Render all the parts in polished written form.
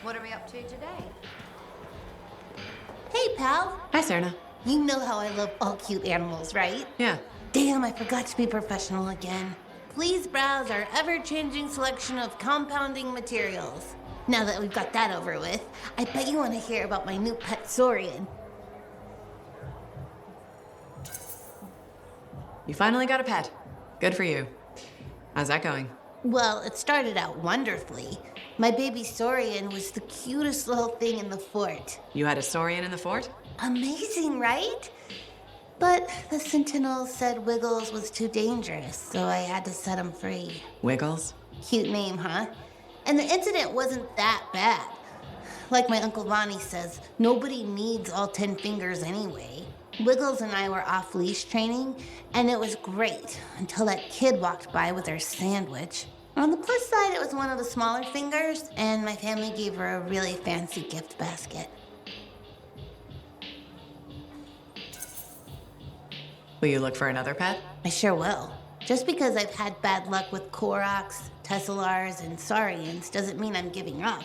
What are we up to today? Hey, pal. Hi, Serna. You know how I love all cute animals, right? Yeah. Damn, I forgot to be professional again. Please browse our ever-changing selection of compounding materials. Now that we've got that over with, I bet you want to hear about my new pet Saurian. You finally got a pet. Good for you. How's that going? Well, it started out wonderfully. My baby Saurian was the cutest little thing in the fort. You had a Saurian in the fort? Amazing, right? But the Sentinels said Wiggles was too dangerous, so I had to set him free. Wiggles? Cute name, huh? And the incident wasn't that bad. Like my Uncle Ronnie says, nobody needs all 10 fingers anyway. Wiggles and I were off-leash training, and it was great until that kid walked by with her sandwich. On the plus side, it was one of the smaller fingers, and my family gave her a really fancy gift basket. Will you look for another pet? I sure will. Just because I've had bad luck with Koroks, Tesselars, and Saurians doesn't mean I'm giving up.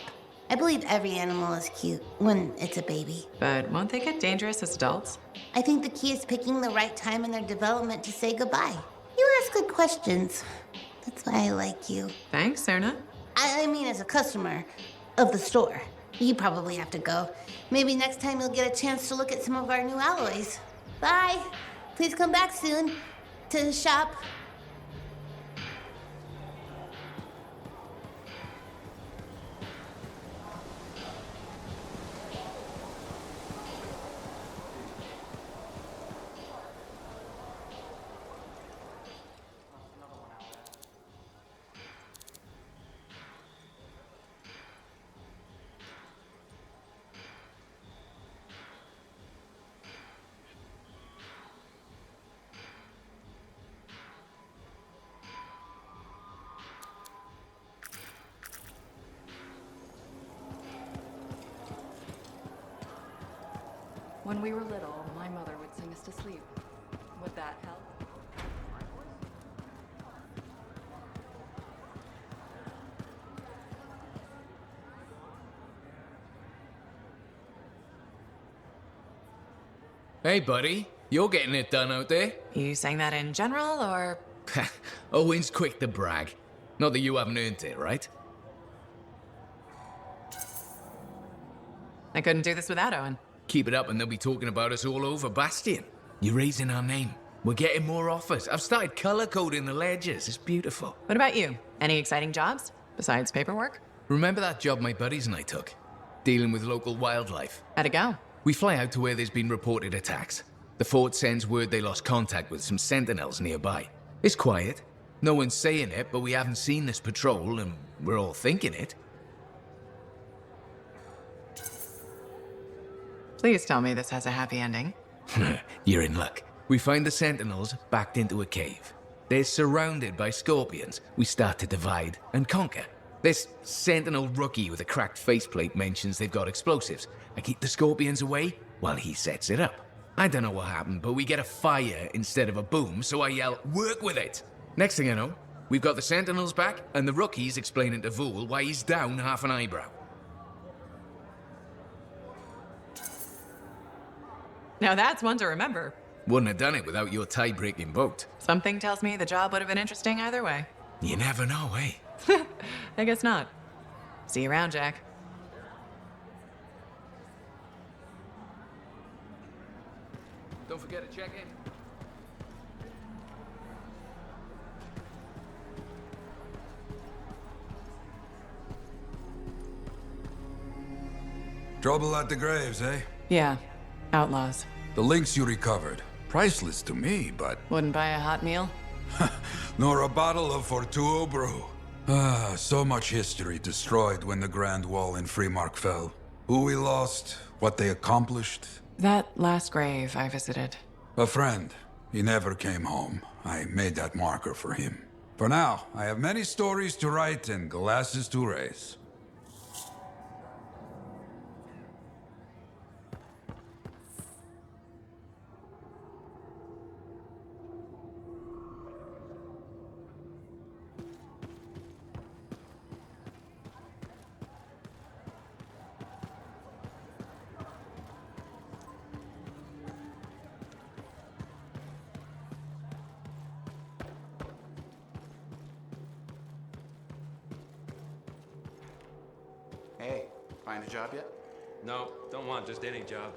I believe every animal is cute when it's a baby. But won't they get dangerous as adults? I think the key is picking the right time in their development to say goodbye. You ask good questions. That's why I like you. Thanks, Serna. I mean as a customer of the store. You probably have to go. Maybe next time you'll get a chance to look at some of our new alloys. Bye. Please come back soon to the shop. When we were little, my mother would sing us to sleep. Would that help? Hey, buddy. You're getting it done out there. You saying that in general, or...? Owen's quick to brag. Not that you haven't earned it, right? I couldn't do this without Owen. Keep it up and they'll be talking about us all over Bastion. You're raising our name. We're getting more offers. I've started color-coding the ledgers. It's beautiful. What about you? Any exciting jobs? Besides paperwork? Remember that job my buddies and I took? Dealing with local wildlife. How'd it go? We fly out to where there's been reported attacks. The fort sends word they lost contact with some sentinels nearby. It's quiet. No one's saying it, but we haven't seen this patrol, and we're all thinking it. Please tell me this has a happy ending. You're in luck. We find the sentinels backed into a cave. They're surrounded by scorpions. We start to divide and conquer. This sentinel rookie with a cracked faceplate mentions they've got explosives. I keep the scorpions away while he sets it up. I don't know what happened, but we get a fire instead of a boom, so I yell, "Work with it!" Next thing I know, we've got the sentinels back, and the rookie's explaining to Vool why he's down half an eyebrow. Now that's one to remember. Wouldn't have done it without your tie-breaking boat. Something tells me the job would have been interesting either way. You never know, eh? I guess not. See you around, Jack. Don't forget to check in. Trouble at the graves, eh? Yeah. Outlaws. The links you recovered. Priceless to me, but... Wouldn't buy a hot meal? nor a bottle of Fortuo brew. Ah, so much history destroyed when the Grand Wall in Freemark fell. Who we lost, what they accomplished. That last grave I visited. A friend. He never came home. I made that marker for him. For now, I have many stories to write and glasses to raise. Hey, find a job yet? No, don't want just any job.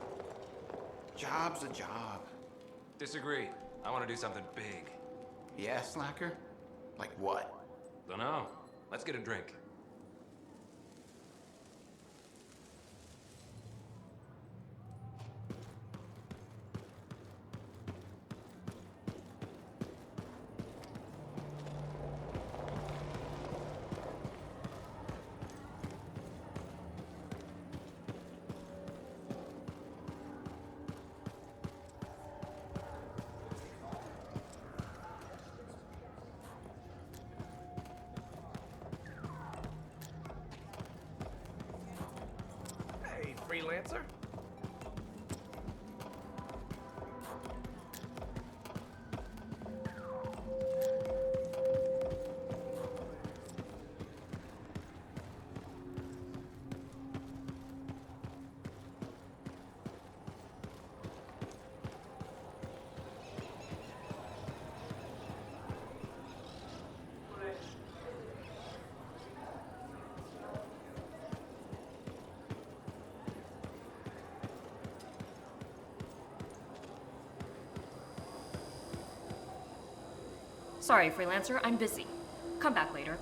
Job's a job. Disagree. I want to do something big. Yeah, slacker? Like what? Dunno. Let's get a drink. Hey, freelancer. Sorry, freelancer, I'm busy. Come back later.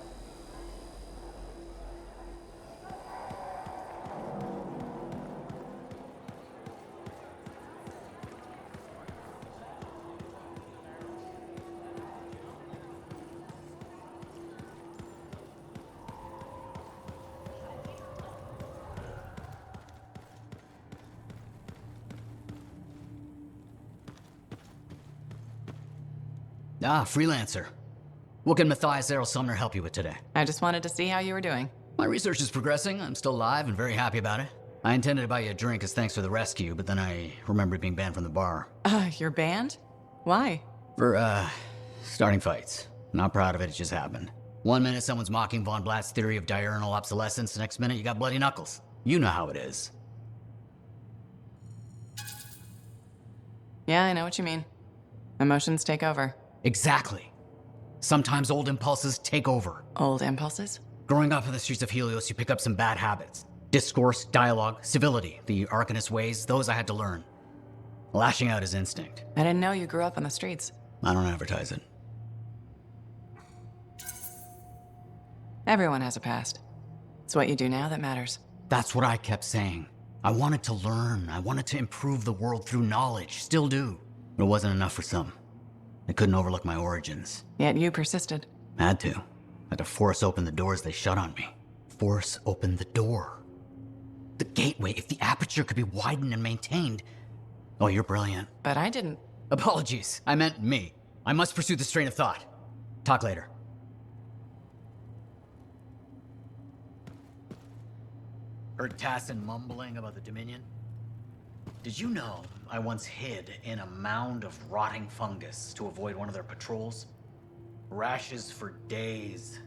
Ah, freelancer. What can Matthias Errol Sumner help you with today? I just wanted to see how you were doing. My research is progressing. I'm still alive and very happy about it. I intended to buy you a drink as thanks for the rescue, but then I remembered being banned from the bar. You're banned? Why? For, starting fights. Not proud of it, it just happened. One minute someone's mocking Von Blatt's theory of diurnal obsolescence, the next minute you got bloody knuckles. You know how it is. Yeah, I know what you mean. Emotions take over. Exactly. Sometimes old impulses take over. Old impulses? Growing up in the streets of Helios, you pick up some bad habits. Discourse, dialogue, civility, the Arcanist ways, those I had to learn. Lashing out is instinct. I didn't know you grew up on the streets. I don't advertise it. Everyone has a past. It's what you do now that matters. That's what I kept saying. I wanted to learn. I wanted to improve the world through knowledge. Still do. But it wasn't enough for some. They couldn't overlook my origins. Yet you persisted. Had to. Had to force open the doors they shut on me. Force open the door. The gateway, if the aperture could be widened and maintained. Oh, you're brilliant. But I didn't. Apologies. I meant me. I must pursue this train of thought. Talk later. Heard Tassin mumbling about the Dominion? Did you know I once hid in a mound of rotting fungus to avoid one of their patrols? Rashes for days.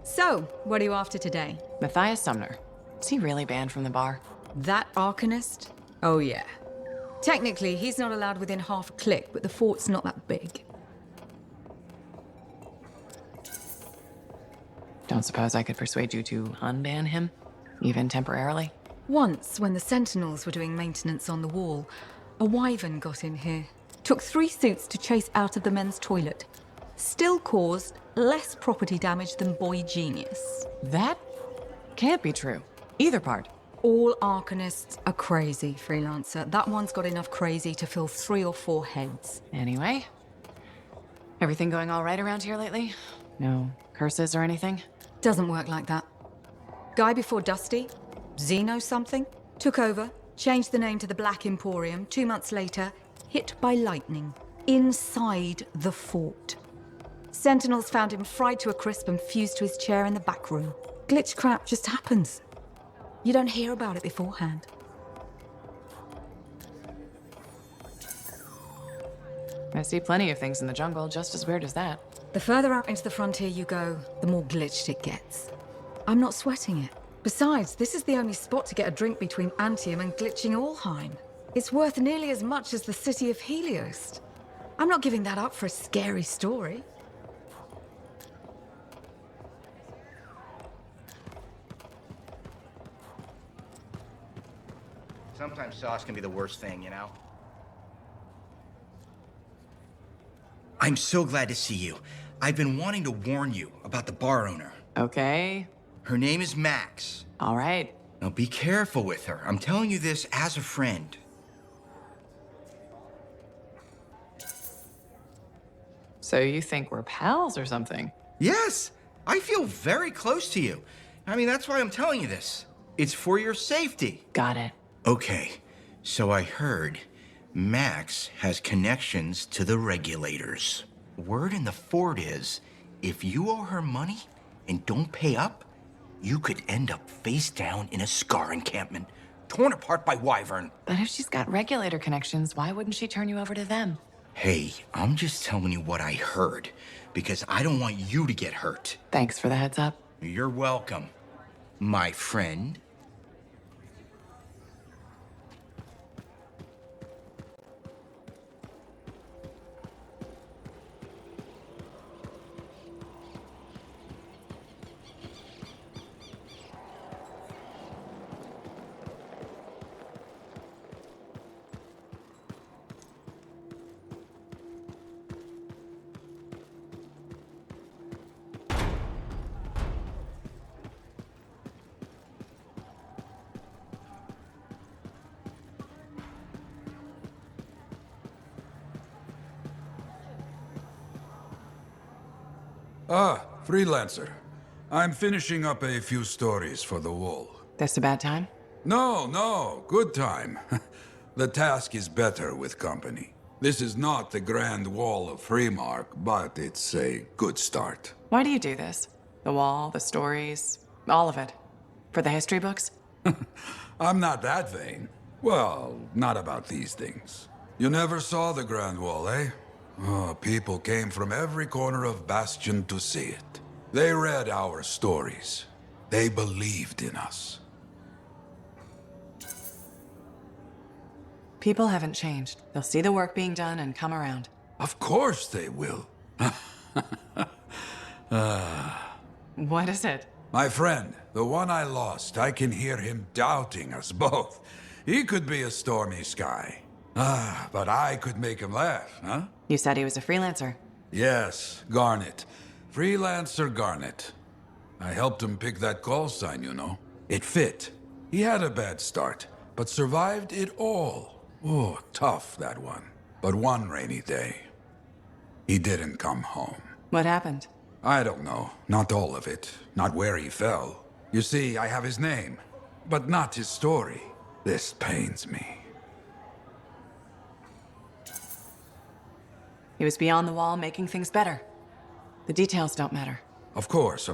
So, what are you after today? Matthias Sumner. Is he really banned from the bar? That Arcanist? Oh yeah. Technically, he's not allowed within half a click, but the fort's not that big. Don't Don't suppose I could persuade you to unban him? Even temporarily? Once, when the Sentinels were doing maintenance on the wall, a wyvern got in here. Took 3 suits to chase out of the men's toilet. Still caused less property damage than Boy Genius. That can't be true. Either part. All Arcanists are crazy, Freelancer. That one's got enough crazy to fill 3 or 4 heads. Anyway, everything going all right around here lately? No curses or anything? Doesn't work like that. Guy before Dusty, Xeno something, took over, changed the name to the Black Emporium. 2 months later, hit by lightning inside the fort. Sentinels found him fried to a crisp and fused to his chair in the back room. Glitch crap just happens. You don't hear about it beforehand. I see plenty of things in the jungle just as weird as that. The further out into the frontier you go, the more glitched it gets. I'm not sweating it. Besides, this is the only spot to get a drink between Anthem and glitching Allheim. It's worth nearly as much as the city of Helios. I'm not giving that up for a scary story. Sometimes sauce can be the worst thing, you know? I'm so glad to see you. I've been wanting to warn you about the bar owner. Okay. Her name is Max. All right. Now be careful with her. I'm telling you this as a friend. So you think we're pals or something? Yes, I feel very close to you. I mean, that's why I'm telling you this. It's for your safety. Got it. Okay, so I heard Max has connections to the regulators. Word in the fort is, if you owe her money and don't pay up, you could end up face down in a Scar encampment, torn apart by Wyvern. But if she's got regulator connections, why wouldn't she turn you over to them? Hey, I'm just telling you what I heard, because I don't want you to get hurt. Thanks for the heads up. You're welcome, my friend. Ah, Freelancer. I'm finishing up a few stories for the wall. This a bad time? No, good time. The task is better with company. This is not the Grand Wall of Freemark, but it's a good start. Why do you do this? The wall, the stories, all of it. For the history books? I'm not that vain. Well, not about these things. You never saw the Grand Wall, eh? Oh, people came from every corner of Bastion to see it. They read our stories. They believed in us. People haven't changed. They'll see the work being done and come around. Of course they will. What is it? My friend, the one I lost, I can hear him doubting us both. He could be a stormy sky. But I could make him laugh, huh? You said he was a freelancer. Yes, Garnet. Freelancer Garnet. I helped him pick that call sign, you know. It fit. He had a bad start, but survived it all. Oh, tough, that one. But one rainy day, he didn't come home. What happened? I don't know. Not all of it. Not where he fell. You see, I have his name, but not his story. This pains me. He was beyond the wall, making things better. The details don't matter. Of course.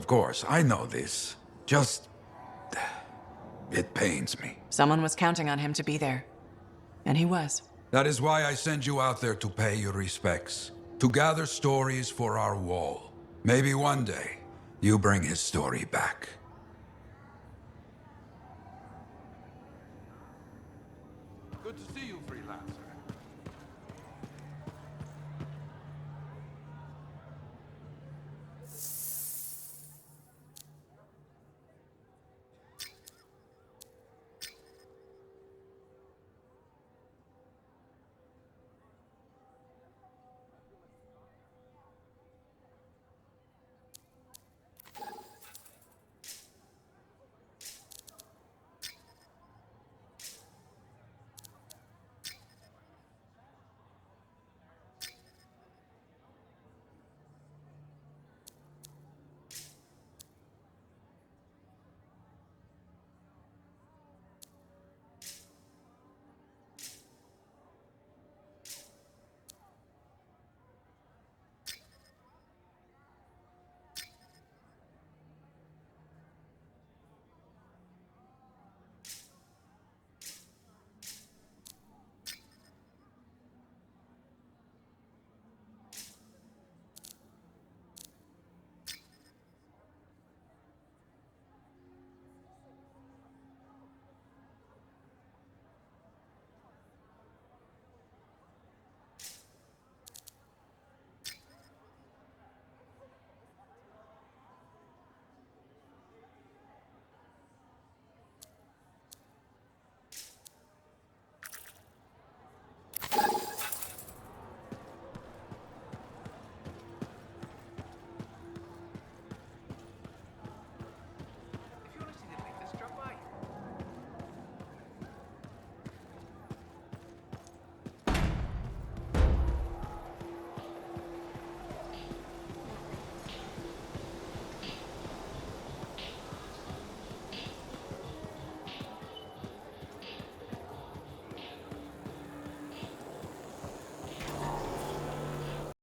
I know this. Just... it pains me. Someone was counting on him to be there. And he was. That is why I send you out there to pay your respects. To gather stories for our wall. Maybe one day, you bring his story back.